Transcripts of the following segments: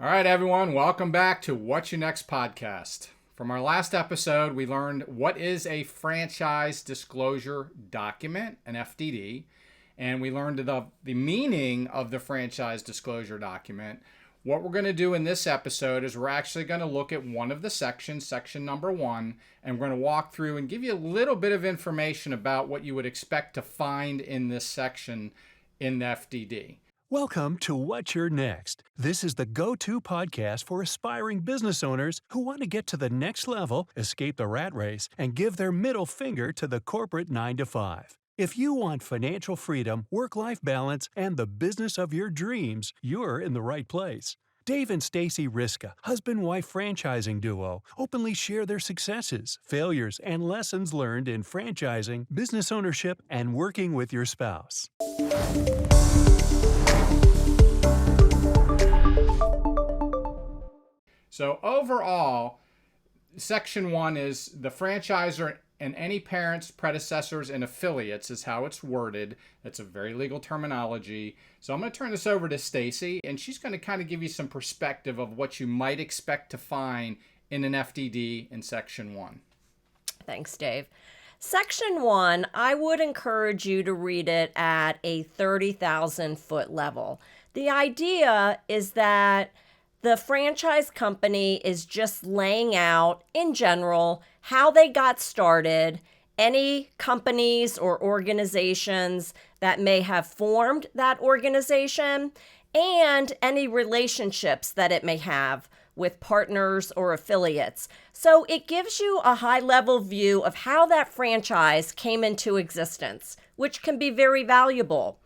All right, everyone, welcome back to What's Your Next podcast. From our last episode, we learned what is a franchise disclosure document, an FDD, and we learned the meaning of the franchise disclosure document. What we're going to do in this episode is we're actually going to look at one of the sections, section number 1, and we're going to walk through and give you a little bit of information about what you would expect to find in this section in the FDD. Welcome to What's Your Next. This is the go-to podcast for aspiring business owners who want to get to the next level, escape the rat race, and give their middle finger to the corporate 9-to-5. If you want financial freedom, work-life balance, and the business of your dreams, you're in the right place. Dave and Stacy Riska, husband-wife franchising duo, openly share their successes, failures, and lessons learned in franchising, business ownership, and working with your spouse. So overall, section 1 is the franchisor and any parents, predecessors, and affiliates is how it's worded. That's a very legal terminology. So I'm going to turn this over to Stacy, and she's going to kind of give you some perspective of what you might expect to find in an FDD in section 1. Thanks, Dave. Section 1, I would encourage you to read it at a 30,000 foot level. The idea is that the franchise company is just laying out, in general, how they got started, any companies or organizations that may have formed that organization, and any relationships that it may have with partners or affiliates. So it gives you a high-level view of how that franchise came into existence, which can be very valuable.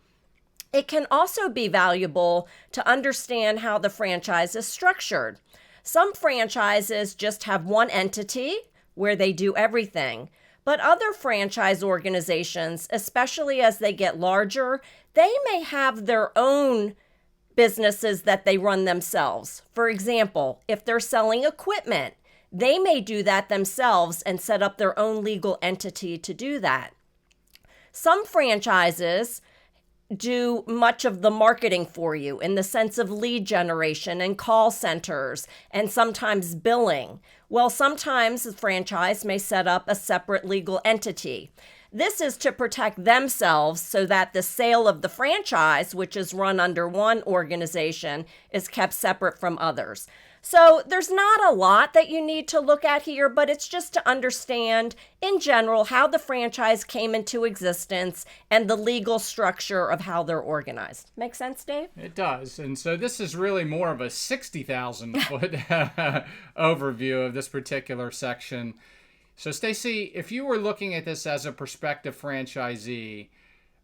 It can also be valuable to understand how the franchise is structured. Some franchises just have one entity where they do everything, but other franchise organizations, especially as they get larger, they may have their own businesses that they run themselves. For example, if they're selling equipment, they may do that themselves and set up their own legal entity to do that. Some franchises do much of the marketing for you in the sense of lead generation and call centers and sometimes billing. Well, sometimes the franchise may set up a separate legal entity. This is to protect themselves so that the sale of the franchise, which is run under one organization, is kept separate from others. So there's not a lot that you need to look at here, but it's just to understand in general how the franchise came into existence and the legal structure of how they're organized. Make sense, Dave? It does. And so this is really more of a 60,000 foot overview of this particular section. So Stacy, if you were looking at this as a prospective franchisee,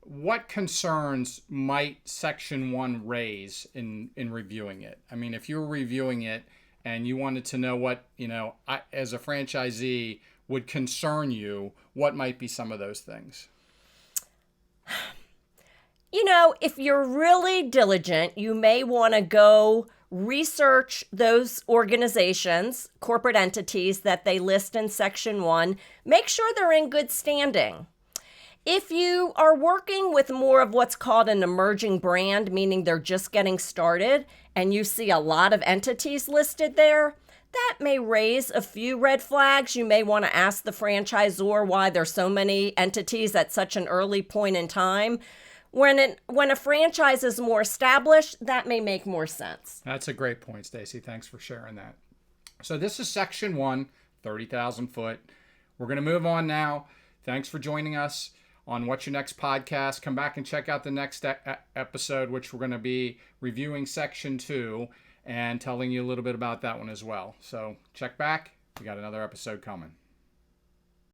what concerns might section 1 raise in reviewing it? I mean, if you were reviewing it and you wanted to know what, as a franchisee would concern you, what might be some of those things? If you're really diligent, you may want to go research those organizations, corporate entities that they list in section 1. Make sure they're in good standing. If you are working with more of what's called an emerging brand, meaning they're just getting started, and you see a lot of entities listed there, that may raise a few red flags. You may want to ask the franchisor why there's so many entities at such an early point in time. When a franchise is more established, that may make more sense. That's a great point, Stacy. Thanks for sharing that. So this is section 1, 30,000 foot. We're going to move on now. Thanks for joining us on What's Your Next podcast. Come back and check out the next episode, which we're going to be reviewing section 2 and telling you a little bit about that one as well. So check back. We got another episode coming.